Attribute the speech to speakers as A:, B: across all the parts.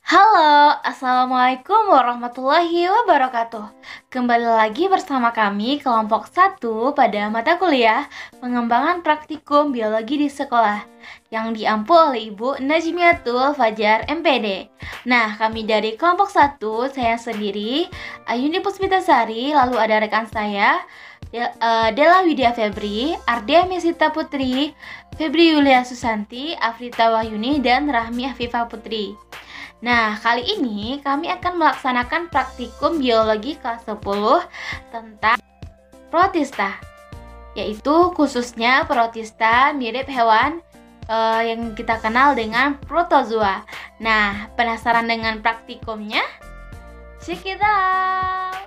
A: Halo, Assalamualaikum warahmatullahi wabarakatuh. Kembali lagi bersama kami kelompok 1 pada mata kuliah Pengembangan Praktikum Biologi di Sekolah yang diampu oleh Ibu Najmiatul Fajar MPD. Nah, kami dari kelompok 1, saya sendiri, Ayuni Puspitasari, lalu ada rekan saya, Della Widya Febri, Ardia Mesita Putri, Febri Yulia Susanti, Afrita Wahyuni, dan Rahmi Afifah Putri. Nah, kali ini kami akan melaksanakan praktikum biologi kelas 10 tentang protista, yaitu khususnya protista mirip hewan yang kita kenal dengan protozoa. Nah, penasaran dengan praktikumnya? Check it out!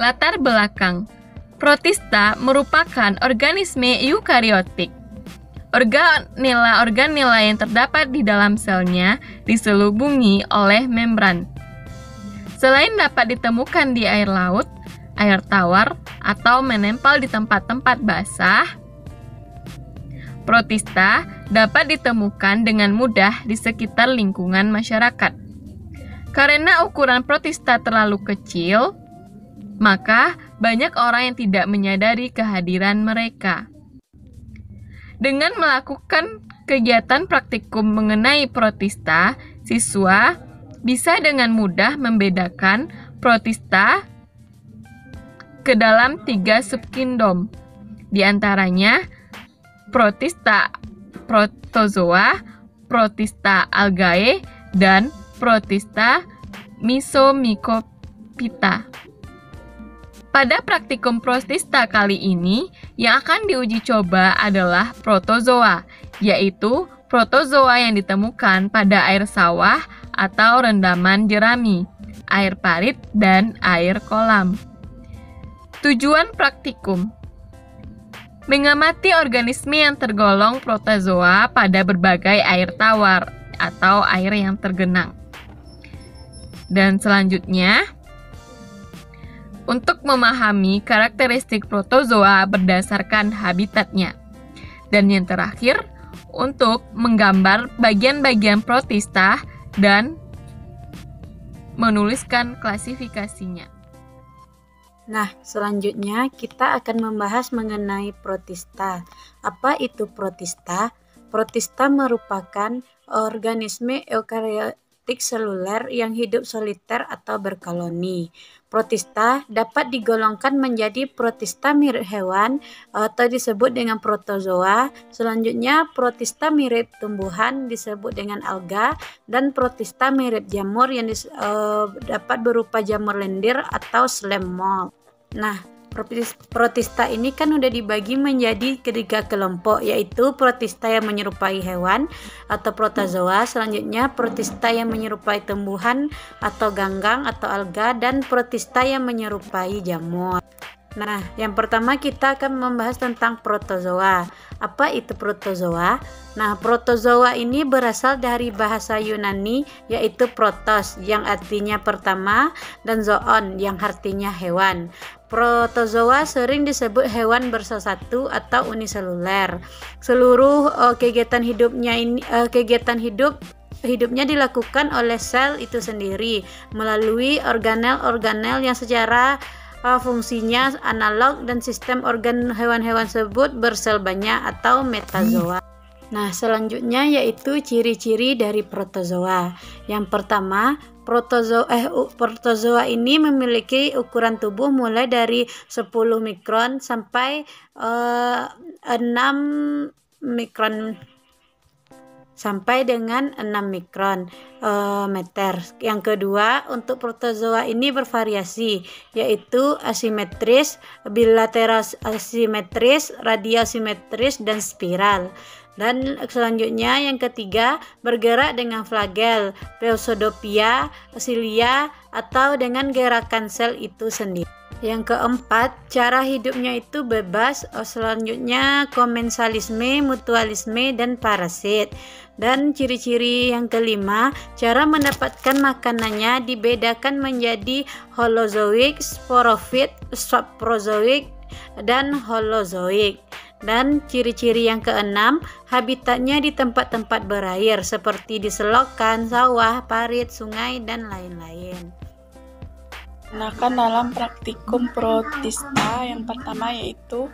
B: Latar belakang. Protista merupakan organisme eukariotik. Organela yang terdapat di dalam selnya diselubungi oleh membran. Selain dapat ditemukan di air laut, air tawar, atau menempel di tempat-tempat basah, protista dapat ditemukan dengan mudah di sekitar lingkungan masyarakat. Karena ukuran protista terlalu kecil, maka banyak orang yang tidak menyadari kehadiran mereka. Dengan melakukan kegiatan praktikum mengenai protista, siswa bisa dengan mudah membedakan protista ke dalam 3 subkingdom. Di antaranya protista protozoa, protista algae, dan protista Mysomycophyta. Pada praktikum protista kali ini, yang akan diuji coba adalah protozoa, yaitu protozoa yang ditemukan pada air sawah atau rendaman jerami, air parit, dan air kolam. Tujuan praktikum: mengamati organisme yang tergolong protozoa pada berbagai air tawar atau air yang tergenang. Dan selanjutnya, untuk memahami karakteristik protozoa berdasarkan habitatnya. Dan yang terakhir, untuk menggambar bagian-bagian protista dan menuliskan klasifikasinya.
C: Nah, selanjutnya kita akan membahas mengenai protista. Apa itu protista? Protista merupakan organisme eukariotik seluler yang hidup soliter atau berkoloni. Protista dapat digolongkan menjadi protista mirip hewan atau disebut dengan protozoa. Selanjutnya, protista mirip tumbuhan disebut dengan alga, dan protista mirip jamur yang dapat berupa jamur lendir atau slime mold. Nah, protista ini kan udah dibagi menjadi 3 kelompok, yaitu protista yang menyerupai hewan atau protozoa, selanjutnya protista yang menyerupai tumbuhan atau ganggang atau alga, dan protista yang menyerupai jamur. Nah, yang pertama kita akan membahas tentang protozoa. Apa itu protozoa? Nah, protozoa ini berasal dari bahasa Yunani, yaitu protos yang artinya pertama dan zoon yang artinya hewan. Protozoa sering disebut hewan bersatu atau uniseluler. Seluruh kegiatan hidupnya dilakukan oleh sel itu sendiri melalui organel-organel yang secara fungsinya analog, dan sistem organ hewan-hewan tersebut bersel banyak atau metazoa. Nah, selanjutnya yaitu ciri-ciri dari protozoa. Yang pertama, protozoa ini memiliki ukuran tubuh mulai dari 10 mikron sampai 6 mikron sampai dengan 6 mikron meter. Yang kedua, untuk protozoa ini bervariasi, yaitu asimetris, bilateral asimetris, radial simetris, dan spiral. Dan selanjutnya yang ketiga, bergerak dengan flagel, pseudopia, silia, atau dengan gerakan sel itu sendiri. Yang keempat, cara hidupnya itu bebas. Selanjutnya komensalisme, mutualisme, dan parasit. Dan ciri-ciri yang kelima, cara mendapatkan makanannya dibedakan menjadi holozoik, sporofit, saprozoik, dan holozoik. Dan ciri-ciri yang keenam, habitatnya di tempat-tempat berair seperti di selokan, sawah, parit, sungai, dan lain-lain.
D: Gunakan dalam praktikum protista yang pertama yaitu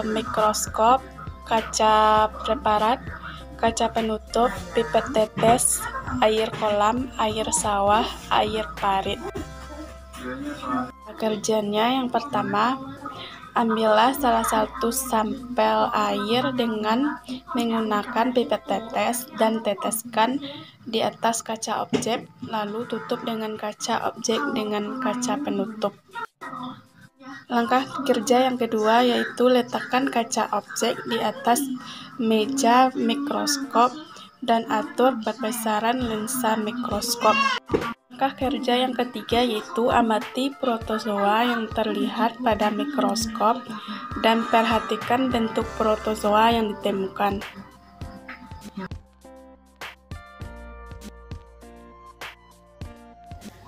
D: mikroskop, kaca preparat, kaca penutup, pipet tetes, air kolam, air sawah, air parit. Kerjanya yang pertama, ambillah salah satu sampel air dengan menggunakan pipet tetes dan teteskan di atas kaca objek, lalu tutup dengan kaca objek dengan kaca penutup. Langkah kerja yang kedua yaitu letakkan kaca objek di atas meja mikroskop dan atur perbesaran lensa mikroskop. Langkah kerja yang ketiga yaitu amati protozoa yang terlihat pada mikroskop dan perhatikan bentuk protozoa yang ditemukan.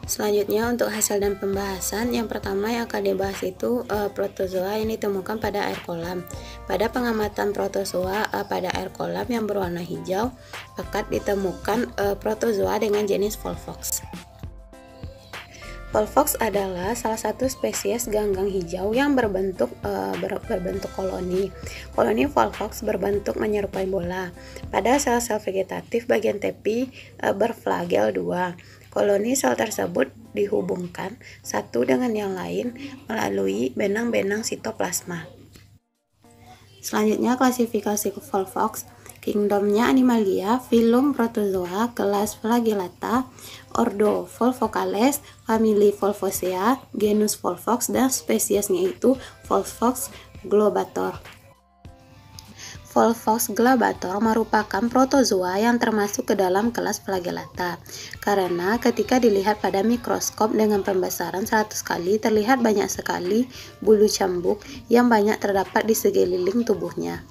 C: Selanjutnya untuk hasil dan pembahasan, yang pertama yang akan dibahas itu protozoa yang ditemukan pada air kolam. Pada pengamatan protozoa pada air kolam yang berwarna hijau, akan ditemukan protozoa dengan jenis Volvox. Volvox adalah salah satu spesies ganggang hijau yang berbentuk koloni. Koloni Volvox berbentuk menyerupai bola. Pada sel-sel vegetatif bagian tepi berflagel 2. Koloni sel tersebut dihubungkan satu dengan yang lain melalui benang-benang sitoplasma. Selanjutnya klasifikasi Volvox. Kingdomnya Animalia, filum Protozoa, kelas Flagellata, ordo Volvocales, famili Volvocea, genus Volvox, dan spesiesnya itu Volvox globator. Volvox globator merupakan protozoa yang termasuk ke dalam kelas Flagellata, karena ketika dilihat pada mikroskop dengan pembesaran 100 kali terlihat banyak sekali bulu cambuk yang banyak terdapat di sekeliling tubuhnya.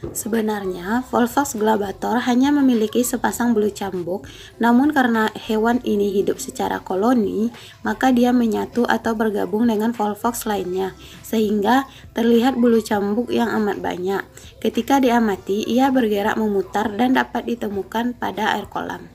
C: Sebenarnya, Volvox globator hanya memiliki sepasang bulu cambuk, namun karena hewan ini hidup secara koloni, maka dia menyatu atau bergabung dengan Volvox lainnya, sehingga terlihat bulu cambuk yang amat banyak. Ketika diamati, ia bergerak memutar dan dapat ditemukan pada air kolam.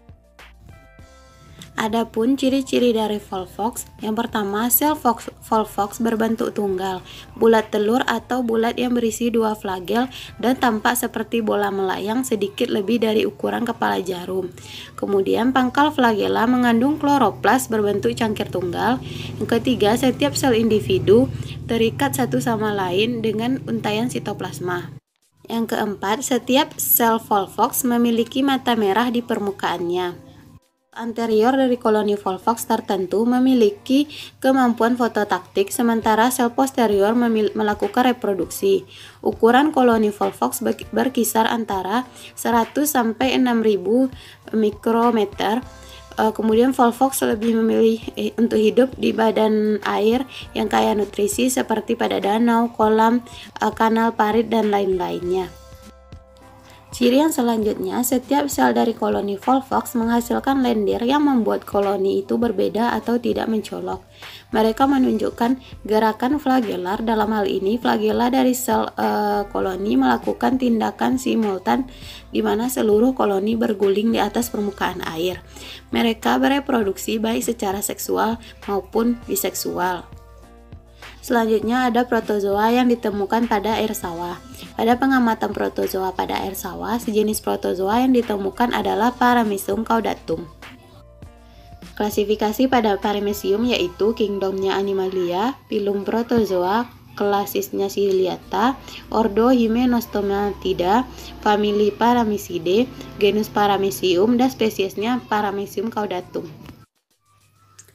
C: Adapun ciri-ciri dari Volvox, yang pertama sel Volvox berbentuk tunggal, bulat telur atau bulat yang berisi 2 flagel dan tampak seperti bola melayang sedikit lebih dari ukuran kepala jarum. Kemudian pangkal flagella mengandung kloroplas berbentuk cangkir tunggal. Yang ketiga, setiap sel individu terikat satu sama lain dengan untaian sitoplasma. Yang keempat, setiap sel Volvox memiliki mata merah di permukaannya. Anterior dari koloni Volvox tertentu memiliki kemampuan fototaktik, sementara sel posterior melakukan reproduksi. Ukuran koloni Volvox berkisar antara 100 sampai 6000 mikrometer. Kemudian Volvox lebih memilih untuk hidup di badan air yang kaya nutrisi seperti pada danau, kolam, kanal parit, dan lain-lainnya. Ciri yang selanjutnya, setiap sel dari koloni Volvox menghasilkan lendir yang membuat koloni itu berbeda atau tidak mencolok. Mereka menunjukkan gerakan flagellar. Dalam hal ini, flagella dari sel koloni melakukan tindakan simultan di mana seluruh koloni berguling di atas permukaan air. Mereka bereproduksi baik secara seksual maupun biseksual. Selanjutnya ada protozoa yang ditemukan pada air sawah. Pada pengamatan protozoa pada air sawah, sejenis protozoa yang ditemukan adalah Paramecium caudatum. Klasifikasi pada Paramecium yaitu kingdomnya Animalia, filum Protozoa, kelasisnya Ciliata, ordo Hymenostomatidae, famili Paramecidae, genus Paramecium, dan spesiesnya Paramecium caudatum.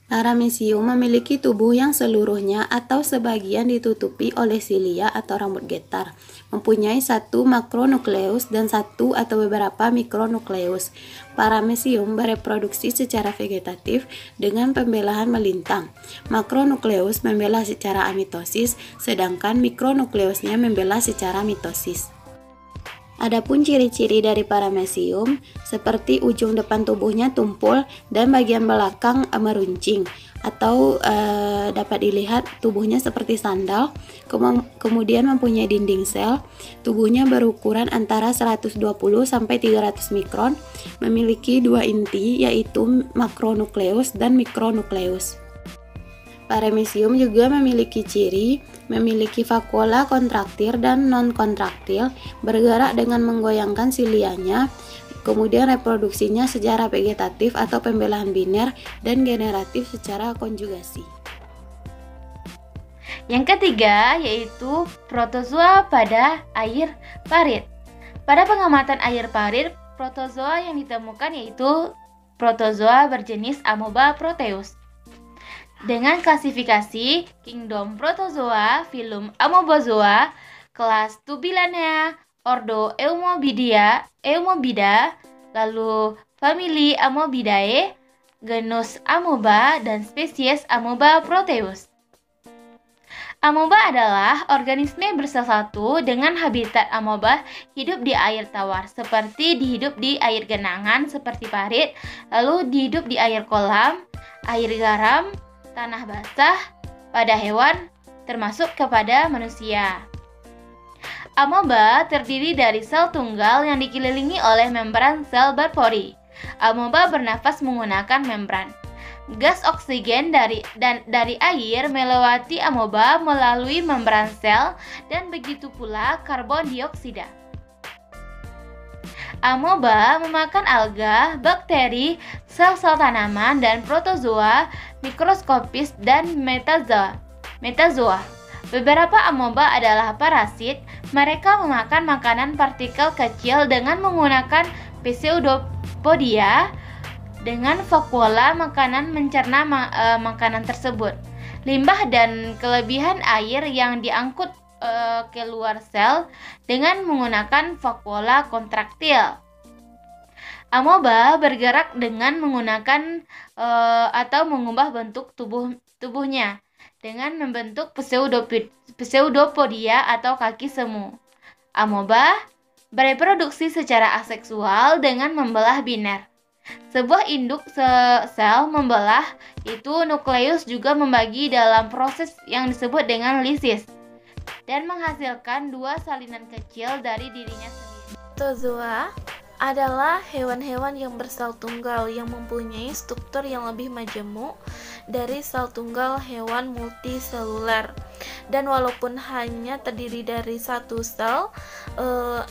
C: Paramecium memiliki tubuh yang seluruhnya atau sebagian ditutupi oleh silia atau rambut getar, mempunyai 1 makronukleus dan 1 atau beberapa mikronukleus. Paramecium bereproduksi secara vegetatif dengan pembelahan melintang. Makronukleus membelah secara amitosis, sedangkan mikronukleusnya membelah secara mitosis. Adapun ciri-ciri dari paramecium seperti ujung depan tubuhnya tumpul dan bagian belakang meruncing atau dapat dilihat tubuhnya seperti sandal, kemudian mempunyai dinding sel, tubuhnya berukuran antara 120 sampai 300 mikron, memiliki dua inti yaitu makronukleus dan mikronukleus. Paramecium juga memiliki ciri memiliki vakuola kontraktil dan non-kontraktil, bergerak dengan menggoyangkan silianya, kemudian reproduksinya secara vegetatif atau pembelahan biner, dan generatif secara konjugasi.
A: Yang ketiga yaitu protozoa pada air parit. Pada pengamatan air parit, protozoa yang ditemukan yaitu protozoa berjenis Amoeba proteus. Dengan klasifikasi Kingdom Protozoa, filum Amoebozoa, kelas Tubulinea, ordo Eumobida, lalu famili Amoebidae, genus Amoeba, dan spesies Amoeba proteus. Amoeba adalah organisme bersel satu dengan habitat amoeba hidup di air tawar, seperti hidup di air genangan seperti parit, lalu hidup di air kolam, air garam, tanah basah, pada hewan, termasuk kepada manusia. Amoeba terdiri dari sel tunggal yang dikelilingi oleh membran sel berpori. Amoeba bernafas menggunakan membran. Gas oksigen dari air melewati amoeba melalui membran sel dan begitu pula karbon dioksida. Amoeba memakan alga, bakteri, sel-sel tanaman, dan protozoa mikroskopis dan metazoa. Beberapa amoeba adalah parasit. Mereka memakan makanan partikel kecil dengan menggunakan pseudopodia. Dengan vakuola makanan mencerna makanan tersebut. Limbah dan kelebihan air yang diangkut keluar sel dengan menggunakan vakuola kontraktil. Amoeba bergerak dengan menggunakan atau mengubah bentuk tubuhnya dengan membentuk pseudopodia atau kaki semu. Amoeba bereproduksi secara aseksual dengan membelah biner. Sebuah induk sel membelah itu nukleus juga membagi dalam proses yang disebut dengan lisis dan menghasilkan dua salinan kecil dari dirinya sendiri.
D: Protozoa adalah hewan-hewan yang bersel tunggal yang mempunyai struktur yang lebih majemuk dari sel tunggal hewan multiseluler. Dan walaupun hanya terdiri dari satu sel,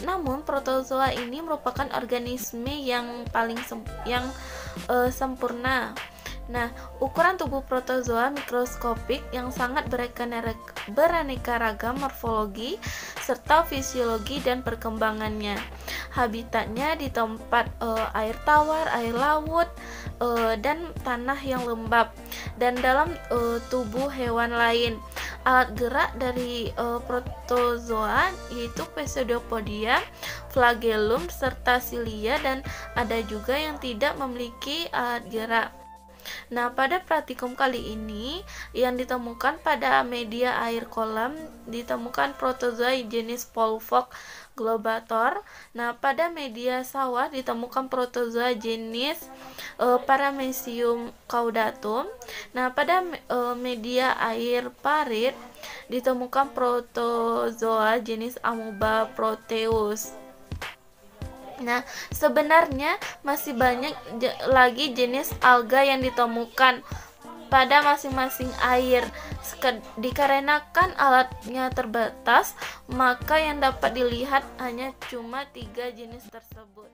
D: namun protozoa ini merupakan organisme yang paling sempurna. Nah, ukuran tubuh protozoa mikroskopik yang sangat beraneka ragam morfologi serta fisiologi dan perkembangannya. Habitatnya di tempat air tawar, air laut, dan tanah yang lembab, dan dalam tubuh hewan lain. Alat gerak dari protozoa yaitu pseudopodia, flagellum, serta silia, dan ada juga yang tidak memiliki alat gerak. Nah, pada praktikum kali ini yang ditemukan pada media air kolam ditemukan protozoa jenis Polvox globator. Nah, pada media sawah ditemukan protozoa jenis Paramecium caudatum. Nah, pada media air parit ditemukan protozoa jenis Amoeba proteus. Nah, sebenarnya masih banyak lagi jenis alga yang ditemukan pada masing-masing air. Dikarenakan alatnya terbatas, maka yang dapat dilihat hanya cuma 3 jenis tersebut.